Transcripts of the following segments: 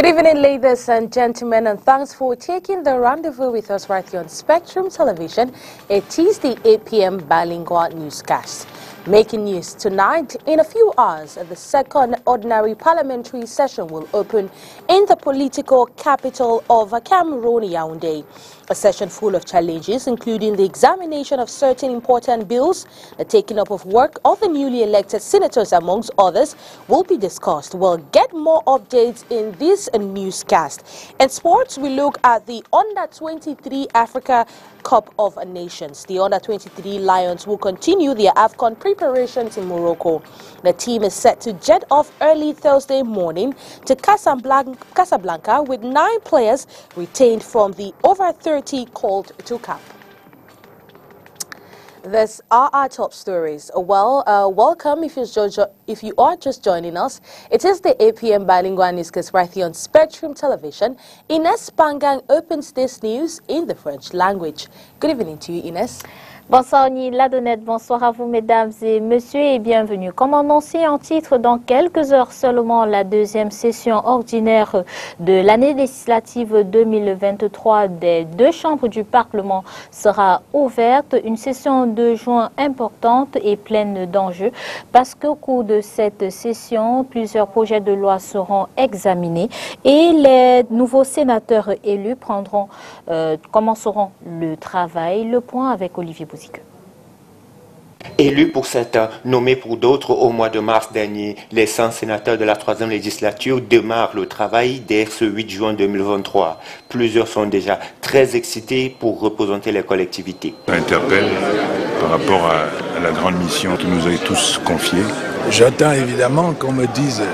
evening, ladies and gentlemen, and thanks for taking the rendezvous with us right here on Spectrum Television. It is the 8 p.m. bilingual newscast. Making news tonight, in a few hours, the second ordinary parliamentary session will open in the political capital of Cameroon, Yaoundé. A session full of challenges, including the examination of certain important bills, the taking up of work of the newly elected senators, amongst others, will be discussed. We'll get more updates in this newscast. In sports, we look at the Under-23 Africa Cup of Nations. The Under-23 Lions will continue their AFCON preparations in Morocco. The team is set to jet off early Thursday morning to Casablanca with 9 players retained from the over 30 called to camp. These are our top stories. Welcome if you are just joining us. It is the 8 p.m. bilingual newscast right here on Spectrum Television. Ines Pangang opens this news in the French language. Good evening to you, Ines. Bonsoir Ni Ladonnette, bonsoir à vous mesdames et messieurs et bienvenue. Comme annoncé en titre, dans quelques heures seulement, la deuxième session ordinaire de l'année législative 2023 des 2 chambres du Parlement sera ouverte. Une session de juin importante et pleine d'enjeux parce qu'au cours de cette session, plusieurs projets de loi seront examinés et les nouveaux sénateurs élus commenceront le travail. Le point avec Olivier Bouzique. Élus pour certains, nommés pour d'autres au mois de mars dernier, les 100 sénateurs de la 3e législature démarrent le travail dès ce 8 juin 2023. Plusieurs sont déjà très excités pour représenter les collectivités. Ça interpelle par rapport à la grande mission que nous avez tous confiée. J'attends évidemment qu'on me dise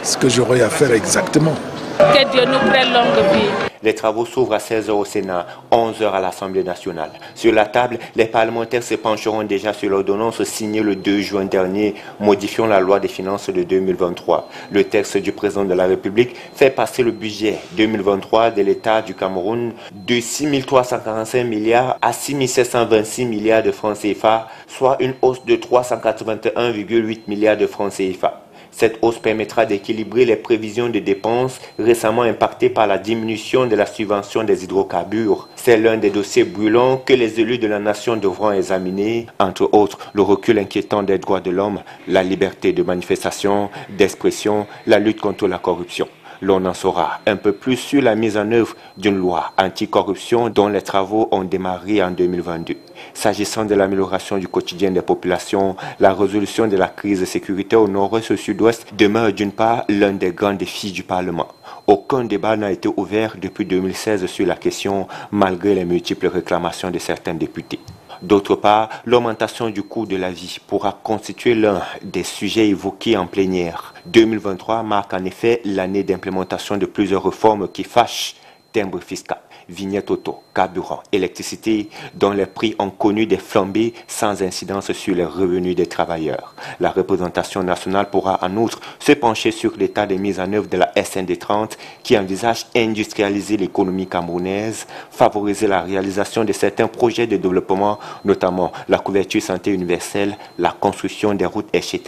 ce que j'aurai à faire exactement. Que Dieu nous prenne longue vie. Les travaux s'ouvrent à 16h au Sénat, 11h à l'Assemblée nationale. Sur la table, les parlementaires se pencheront déjà sur l'ordonnance signée le 2 juin dernier, modifiant la loi des finances de 2023. Le texte du président de la République fait passer le budget 2023 de l'État du Cameroun de 6 345 milliards à 6 726 milliards de francs CFA, soit une hausse de 381,8 milliards de francs CFA. Cette hausse permettra d'équilibrer les prévisions de dépenses récemment impactées par la diminution de la subvention des hydrocarbures. C'est l'un des dossiers brûlants que les élus de la nation devront examiner, entre autres le recul inquiétant des droits de l'homme, la liberté de manifestation, d'expression, la lutte contre la corruption. L'on en saura un peu plus sur la mise en œuvre d'une loi anticorruption dont les travaux ont démarré en 2022. S'agissant de l'amélioration du quotidien des populations, la résolution de la crise sécuritaire au nord-ouest et au sud-ouest demeure d'une part l'un des grands défis du Parlement. Aucun débat n'a été ouvert depuis 2016 sur la question, malgré les multiples réclamations de certains députés. D'autre part, l'augmentation du coût de la vie pourra constituer l'un des sujets évoqués en plénière. 2023 marque en effet l'année d'implémentation de plusieurs réformes qui fâchent: timbre fiscal, vignette auto, carburant, électricité, dont les prix ont connu des flambées sans incidence sur les revenus des travailleurs. La représentation nationale pourra en outre se pencher sur l'état de mise en œuvre de la SND 30 qui envisage industrialiser l'économie camerounaise, favoriser la réalisation de certains projets de développement, notamment la couverture santé universelle, la construction des routes, etc.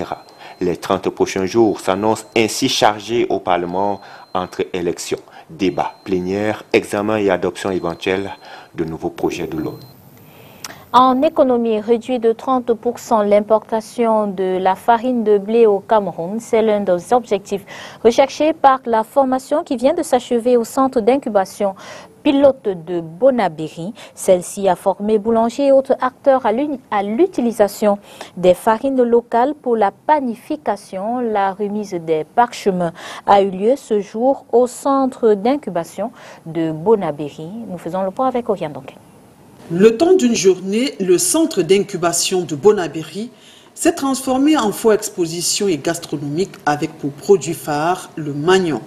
Les 30 prochains jours s'annoncent ainsi chargés au Parlement entre élections, débats plénières, examens et adoption éventuelle de nouveaux projets de loi. En économie, réduit de 30% l'importation de la farine de blé au Cameroun. C'est l'un des objectifs recherchés par la formation qui vient de s'achever au centre d'incubation pilote de Bonabéry. Celle-ci a formé boulangers et autres acteurs à l'utilisation des farines locales pour la panification. La remise des parchemins a eu lieu ce jour au centre d'incubation de Bonabéry. Nous faisons le point avec Oriane Donken. Le temps d'une journée, le centre d'incubation de Bonabéry s'est transformé en foire exposition et gastronomique avec pour produit phare le manioc.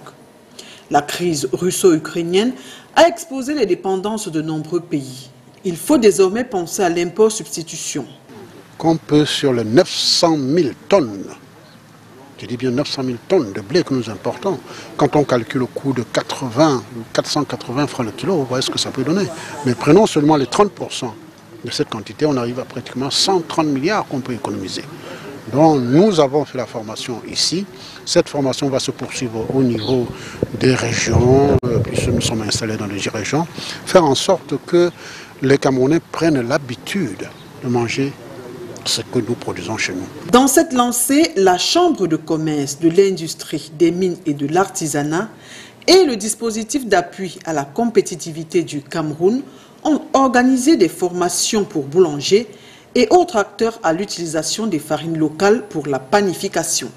La crise russo-ukrainienne a exposé les dépendances de nombreux pays. Il faut désormais penser à l'import-substitution. Qu'on peut sur les 900 000 tonnes, je dis bien 900 000 tonnes de blé que nous importons, quand on calcule le coût de 480 francs le kilo, vous voyez ce que ça peut donner. Mais prenons seulement les 30% de cette quantité, on arrive à pratiquement 130 milliards qu'on peut économiser. Donc nous avons fait la formation ici. Cette formation va se poursuivre au niveau des régions, puisque nous sommes installés dans les régions, faire en sorte que les Camerounais prennent l'habitude de manger ce que nous produisons chez nous. Dans cette lancée, la Chambre de commerce, de l'industrie, des mines et de l'artisanat et le dispositif d'appui à la compétitivité du Cameroun ont organisé des formations pour boulangers et autres acteurs à l'utilisation des farines locales pour la panification.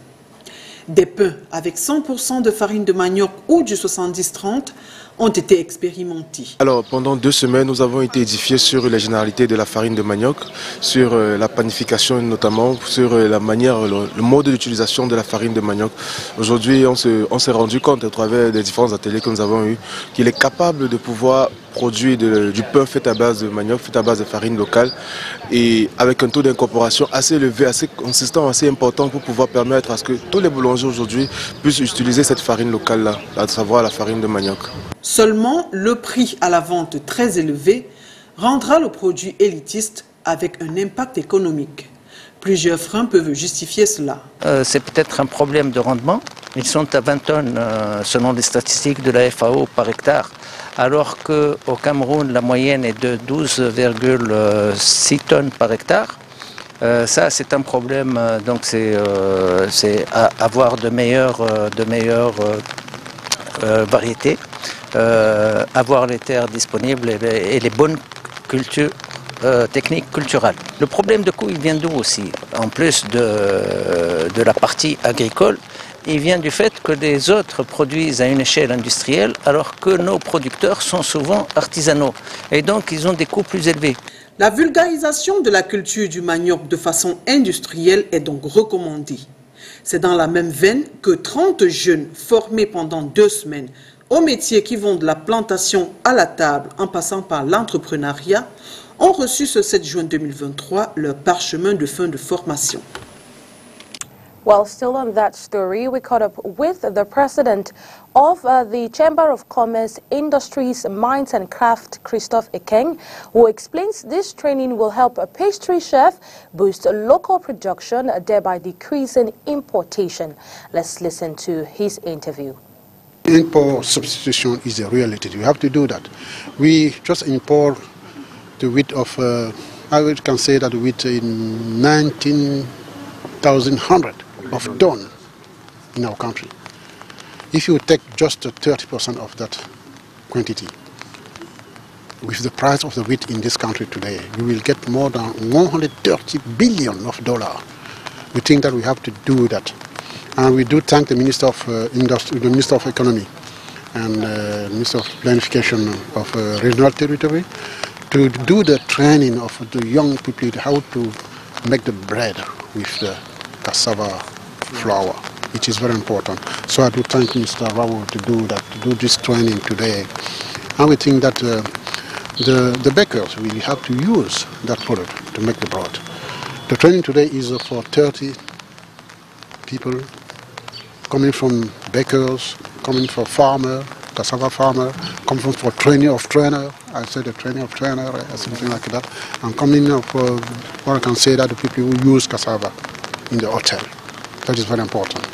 Des pains avec 100% de farine de manioc ou du 70-30 ont été expérimentés. Alors, pendant 2 semaines, nous avons été édifiés sur les généralités de la farine de manioc, sur la panification notamment, sur la manière, le mode d'utilisation de la farine de manioc. Aujourd'hui, on s'est rendu compte à travers les différents ateliers que nous avons eus qu'il est capable de pouvoir produire du pain fait à base de manioc, fait à base de farine locale et avec un taux d'incorporation assez élevé, assez consistant, assez important pour pouvoir permettre à ce que tous les boulangers aujourd'hui puissent utiliser cette farine locale-là, à savoir la farine de manioc. Seulement, le prix à la vente très élevé rendra le produit élitiste avec un impact économique. Plusieurs freins peuvent justifier cela. C'est peut-être un problème de rendement. Ils sont à 20 tonnes selon les statistiques de la FAO par hectare, alors qu'au Cameroun, la moyenne est de 12,6 tonnes par hectare. Ça, c'est un problème, donc c'est avoir de meilleures variétés, avoir les terres disponibles et les bonnes cultures. Technique culturelle. Le problème de coût, il vient d'où aussi? En plus de la partie agricole, il vient du fait que les autres produisent à une échelle industrielle alors que nos producteurs sont souvent artisanaux et donc ils ont des coûts plus élevés. La vulgarisation de la culture du manioc de façon industrielle est donc recommandée. C'est dans la même veine que 30 jeunes formés pendant 2 semaines aux métiers qui vont de la plantation à la table en passant par l'entrepreneuriat ont reçu ce 7 juin 2023 leur parchemin de fin de formation. Well, still on that story, we caught up with the president of the Chamber of Commerce, Industries, Mines and Craft, Christophe Ekeng, who explains this training will help a pastry chef boost local production, thereby decreasing importation. Let's listen to his interview. Import substitution is a reality. We have to do that. We just import the wheat of, I can say that wheat in 19,100 of ton in our country. If you take just 30% of that quantity, with the price of the wheat in this country today, we will get more than $130 billion. We think that we have to do that. And we do thank the Minister of Industry, the Minister of Economy, and Minister of Planification of Regional Territory to do the training of the young people how to make the bread with the cassava flour, which is very important. So I do thank Mr. Raoul to do that, to do this training today. And we think that the bakers will have to use that product to make the bread. The training today is for 30 people, coming from bakers, coming from farmer, cassava farmer, coming from training of trainer, I said the training of trainer, something like that, and coming for, or I can say that the people who use cassava in the hotel. That is very important.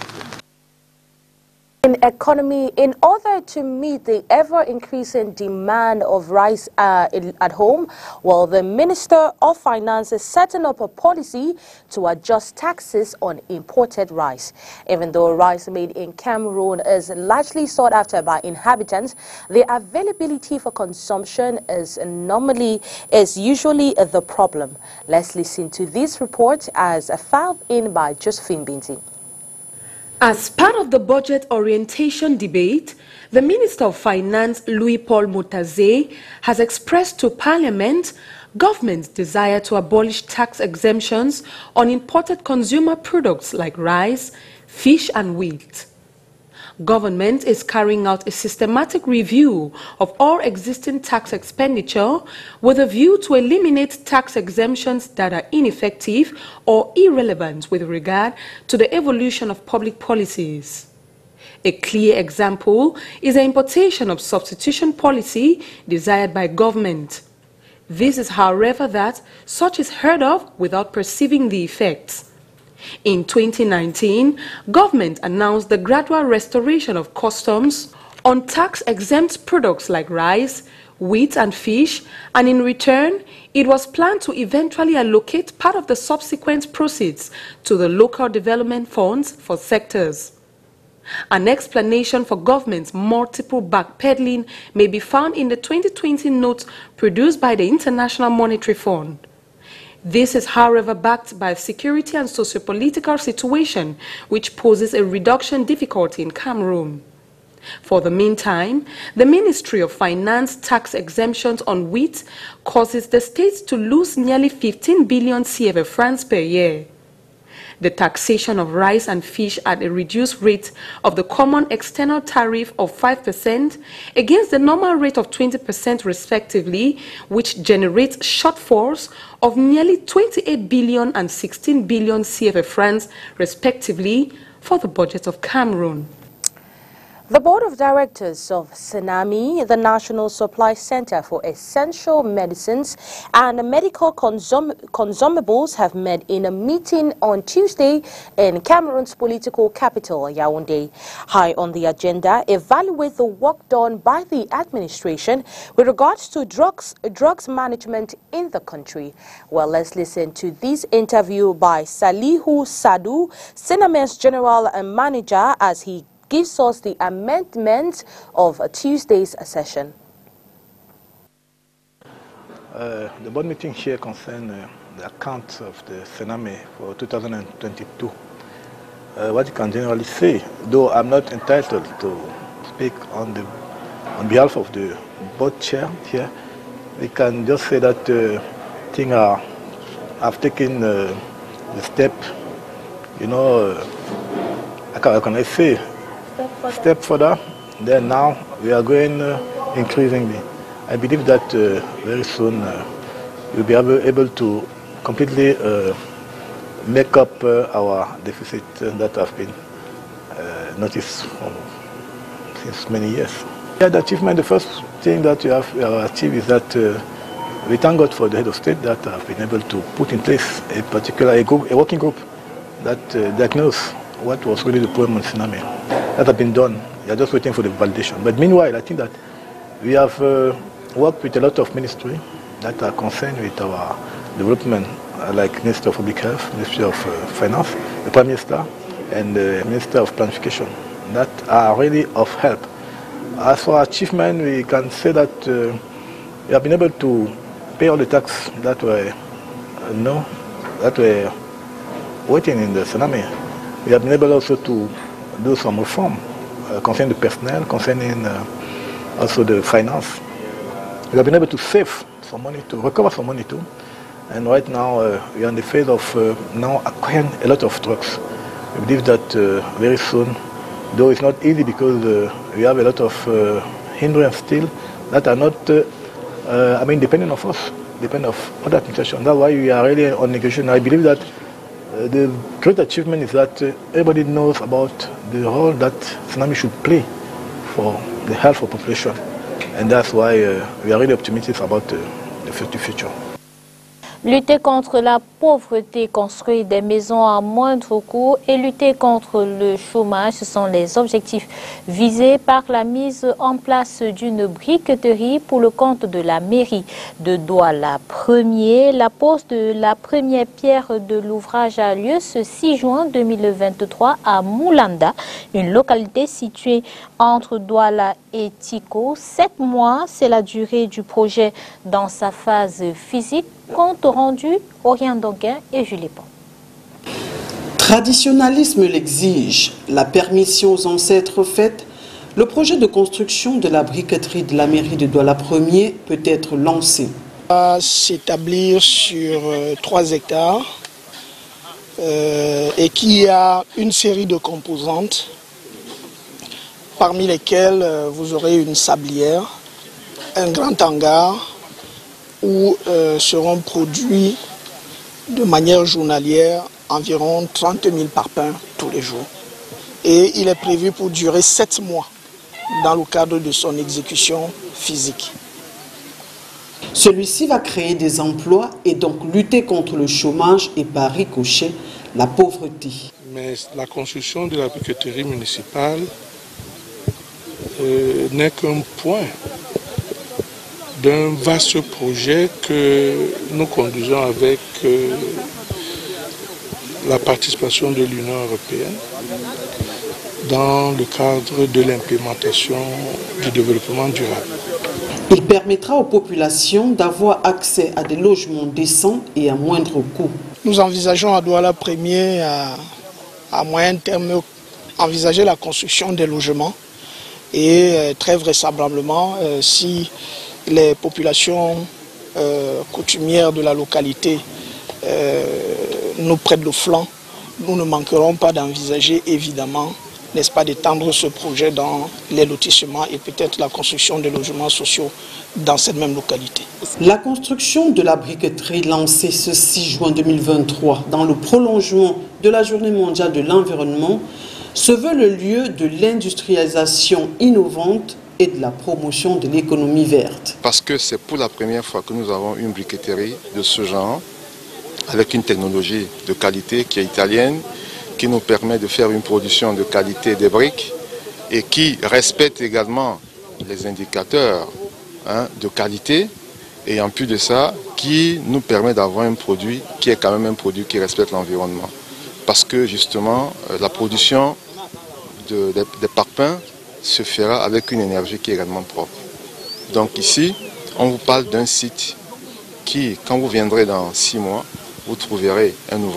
In economy, in order to meet the ever-increasing demand of rice at home, well, the Minister of Finance is setting up a policy to adjust taxes on imported rice. Even though rice made in Cameroon is largely sought after by inhabitants, the availability for consumption is usually the problem. Let's listen to this report as filed in by Josephine Binti. As part of the budget orientation debate, the Minister of Finance, Louis-Paul Moutaze, has expressed to Parliament government's desire to abolish tax exemptions on imported consumer products like rice, fish and wheat. Government is carrying out a systematic review of all existing tax expenditure with a view to eliminate tax exemptions that are ineffective or irrelevant with regard to the evolution of public policies. A clear example is the importation of substitution policy desired by government. This is, however, that such is heard of without perceiving the effects. In 2019, government announced the gradual restoration of customs on tax-exempt products like rice, wheat and fish, and in return, it was planned to eventually allocate part of the subsequent proceeds to the local development funds for sectors. An explanation for government's multiple backpedaling may be found in the 2020 note produced by the International Monetary Fund. This is, however, backed by a security and socio-political situation which poses a reduction difficulty in Cameroon. For the meantime, the Ministry of Finance tax exemptions on wheat causes the state to lose nearly 15 billion CFA francs per year. The taxation of rice and fish at a reduced rate of the common external tariff of 5% against the normal rate of 20% respectively, which generates shortfalls of nearly 28 billion and 16 billion CFA francs respectively for the budget of Cameroon. The Board of Directors of SENAMI, the National Supply Center for Essential Medicines and Medical Consumables, have met in a meeting on Tuesday in Cameroon's political capital, Yaoundé. High on the agenda, evaluate the work done by the administration with regards to drugs management in the country. Well, let's listen to this interview by Salihu Sadu, SENAMI's General Manager, as he gives us the amendment of Tuesday's session. The board meeting here concerns the accounts of the SENAMI for 2022. What you can generally say, though I'm not entitled to speak on behalf of the board chair here, we can just say that things have taken the step, how can I say, step further. Then now we are going increasingly. I believe that very soon we'll be able to completely make up our deficit that have been noticed since many years. Yeah, the achievement, the first thing that we have achieved is that we thank God for the head of state that have been able to put in place a working group that diagnosed what was really the problem on SENAMI. That have been done. We are just waiting for the validation. But meanwhile, I think that we have worked with a lot of ministries that are concerned with our development, like Minister of Public Health, Ministry of Finance, the Prime Minister, and the Minister of Planification, that are really of help. As for achievement, we can say that we have been able to pay all the tax that were waiting in the SENAMI. We have been able also to do some reform concerning the personnel, concerning also the finance. We have been able to save some money, to recover some money too. And right now we are in the phase of now acquiring a lot of drugs. We believe that very soon, though it's not easy because we have a lot of hindrance still that are not, dependent of us, dependent of other administration. That's why we are really on negotiation. I believe that the great achievement is that everybody knows about the role that SENAMI should play for the health of the population. And that's why we are really optimistic about the future. Lutter contre la pauvreté, construire des maisons à moindre coût et lutter contre le chômage, ce sont les objectifs visés par la mise en place d'une briqueterie pour le compte de la mairie de Douala. La pose de la première pierre de l'ouvrage a lieu ce 6 juin 2023 à Moulanda, une localité située entre Douala et Tiko. 7 mois, c'est la durée du projet dans sa phase physique. Compte rendu, Orient Donguin et Julie Pont. Traditionnalisme l'exige. La permission aux ancêtres faite, le projet de construction de la briqueterie de la mairie de Douala 1er peut être lancé. S'établir sur 3 hectares et qui a une série de composantes parmi lesquelles vous aurez une sablière, un grand hangar, où seront produits de manière journalière environ 30 000 parpaings tous les jours. Et il est prévu pour durer 7 mois dans le cadre de son exécution physique. Celui-ci va créer des emplois et donc lutter contre le chômage et par ricochet la pauvreté. Mais la construction de la briqueterie municipale n'est qu'un point d'un vaste projet que nous conduisons avec la participation de l'Union européenne dans le cadre de l'implémentation du développement durable. Il permettra aux populations d'avoir accès à des logements décents et à moindre coût. Nous envisageons à Douala Premier, à moyen terme, envisager la construction des logements et très vraisemblablement, si les populations coutumières de la localité nous prêtent le flanc, nous ne manquerons pas d'envisager évidemment, n'est-ce pas, d'étendre ce projet dans les lotissements et peut-être la construction de logements sociaux dans cette même localité. La construction de la briqueterie lancée ce 6 juin 2023 dans le prolongement de la Journée mondiale de l'environnement se veut le lieu de l'industrialisation innovante et de la promotion de l'économie verte. Parce que c'est pour la première fois que nous avons une briqueterie de ce genre, avec une technologie de qualité qui est italienne, qui nous permet de faire une production de qualité des briques et qui respecte également les indicateurs de qualité et en plus de ça, qui nous permet d'avoir un produit qui est quand même un produit qui respecte l'environnement. Parce que justement, la production des parpaings se fera avec une énergie qui est également propre. Donc ici, on vous parle d'un site qui, quand vous viendrez dans 6 mois, vous trouverez un ouvrage.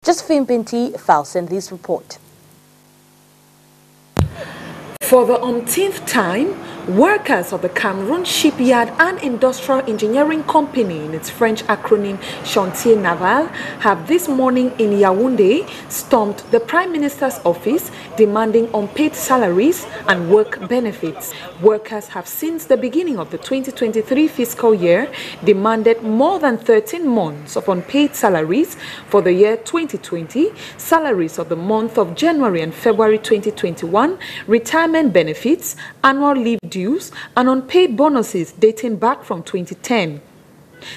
Josephine Binti files in this report. For the umpteenth time, workers of the Cameroon Shipyard and Industrial Engineering Company, in its French acronym Chantier Naval, have this morning in Yaoundé stormed the Prime Minister's office demanding unpaid salaries and work benefits. Workers have since the beginning of the 2023 fiscal year demanded more than 13 months of unpaid salaries for the year 2020, salaries of the month of January and February 2021, retirement benefits, annual leave dues, and unpaid bonuses dating back from 2010.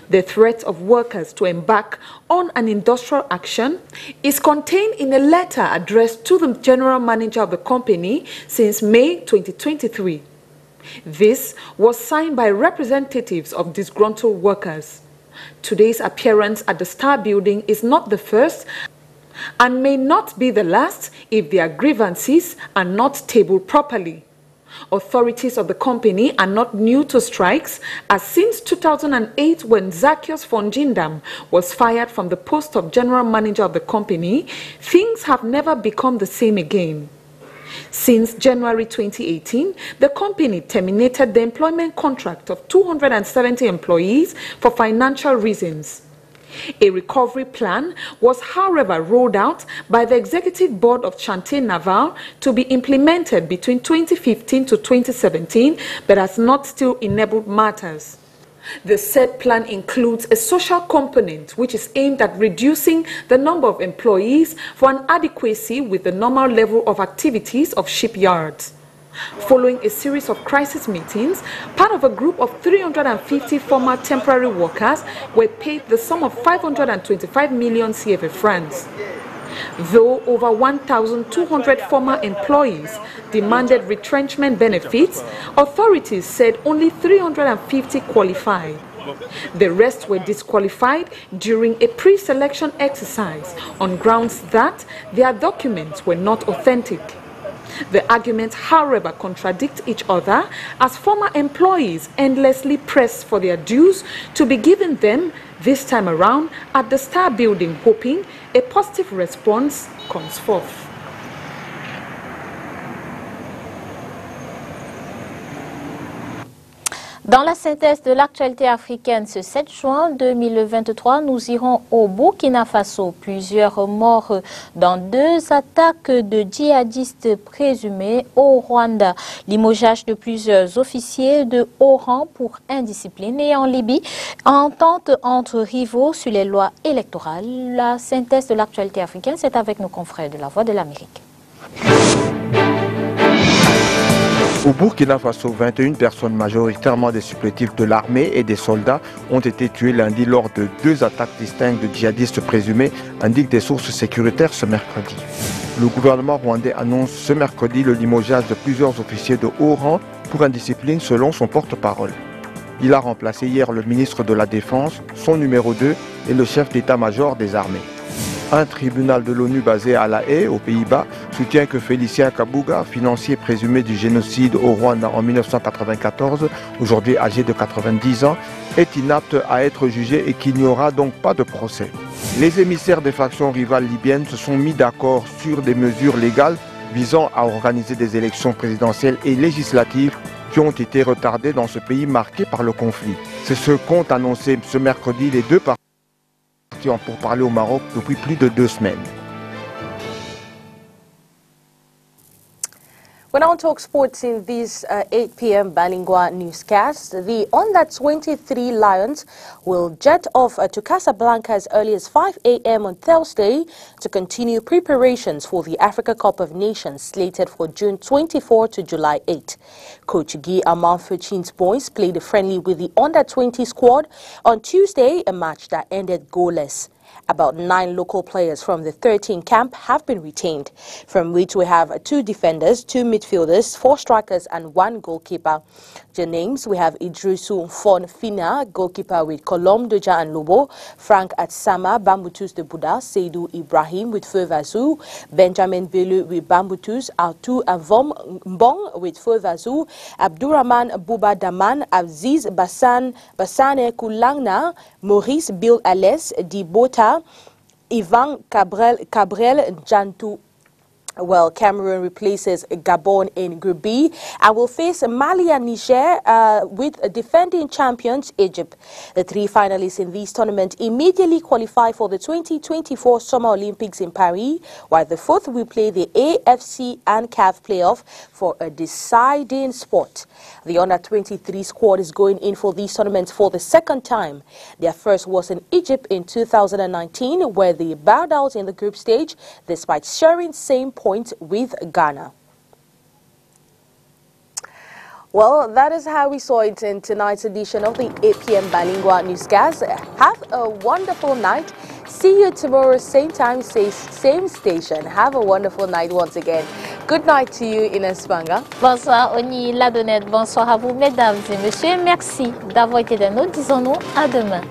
The threat of workers to embark on an industrial action is contained in a letter addressed to the general manager of the company since May 2023. This was signed by representatives of disgruntled workers. Today's appearance at the Star Building is not the first and may not be the last if their grievances are not tabled properly. Authorities of the company are not new to strikes, as since 2008 when Zacchaeus Fonjindam was fired from the post of general manager of the company, things have never become the same again. Since January 2018, the company terminated the employment contract of 270 employees for financial reasons. A recovery plan was, however, rolled out by the Executive Board of Chantier Naval to be implemented between 2015 to 2017, but has not still enabled matters. The said plan includes a social component which is aimed at reducing the number of employees for an adequacy with the normal level of activities of shipyards. Following a series of crisis meetings, part of a group of 350 former temporary workers were paid the sum of 525 million CFA francs. Though over 1,200 former employees demanded retrenchment benefits, authorities said only 350 qualified. The rest were disqualified during a pre-selection exercise on grounds that their documents were not authentic. The arguments, however, contradict each other as former employees endlessly press for their dues to be given them this time around at the Star Building, hoping a positive response comes forth. Dans la synthèse de l'actualité africaine, ce 7 juin 2023, nous irons au Burkina Faso. Plusieurs morts dans 2 attaques de djihadistes présumés au Rwanda. Limogeage de plusieurs officiers de haut rang pour indiscipline. Et en Libye, entente entre rivaux sur les lois électorales. La synthèse de l'actualité africaine, c'est avec nos confrères de la Voix de l'Amérique. Au Burkina Faso, 21 personnes majoritairement des supplétifs de l'armée et des soldats ont été tuées lundi lors de 2 attaques distinctes de djihadistes présumés, indiquent des sources sécuritaires ce mercredi. Le gouvernement rwandais annonce ce mercredi le limogeage de plusieurs officiers de haut rang pour indiscipline selon son porte-parole. Il a remplacé hier le ministre de la Défense, son numéro 2 et le chef d'état-major des armées. Un tribunal de l'ONU basé à La Haye, aux Pays-Bas, soutient que Félicien Kabuga, financier présumé du génocide au Rwanda en 1994, aujourd'hui âgé de 90 ans, est inapte à être jugé et qu'il n'y aura donc pas de procès. Les émissaires des factions rivales libyennes se sont mis d'accord sur des mesures légales visant à organiser des élections présidentielles et législatives qui ont été retardées dans ce pays marqué par le conflit. C'est ce qu'ont annoncé ce mercredi les 2 parties pour parler au Maroc depuis plus de 2 semaines. We're now talk sports in this 8 p.m. Balingua newscast. The Under-23 Lions will jet off to Casablanca as early as 5 a.m. on Thursday to continue preparations for the Africa Cup of Nations slated for June 24 to July 8. Coach Guy Amanfochin's boys played a friendly with the Under-20 squad on Tuesday, a match that ended goalless. About 9 local players from the 13 camp have been retained, from which we have 2 defenders, 2 midfielders, 4 strikers and 1 goalkeeper. The names, we have Idrisu Fon Fina, goalkeeper with Colom Doja and Lobo, Frank Atsama, Bambutus de Buddha, Seydou Ibrahim with Feu Vazou, Benjamin Belu with Bambutus, Artu Avom Mbong with Feu Vazou, Abdurrahman Bouba Daman, Aziz Bassane Kulangna, Maurice Bill Alès, Dibota, Ivan Cabrel Jantu. Well, Cameroon replaces Gabon in Group B and will face Mali and Niger with defending champions Egypt. The 3 finalists in this tournament immediately qualify for the 2024 Summer Olympics in Paris, while the 4th will play the AFC and CAF playoff for a deciding spot. The Under-23 squad is going in for these tournaments for the 2nd time. Their first was in Egypt in 2019, where they bowed out in the group stage despite sharing same points with Ghana. Well, that is how we saw it in tonight's edition of the 8 p.m. Balingua newscast. Have a wonderful night. See you tomorrow, same time, same station. Have a wonderful night once again. Good night to you, Ines Banga. Bonsoir, Oni Ladonnette. Bonsoir à vous, mesdames et messieurs. Merci d'avoir été de nous. Disons-nous à demain.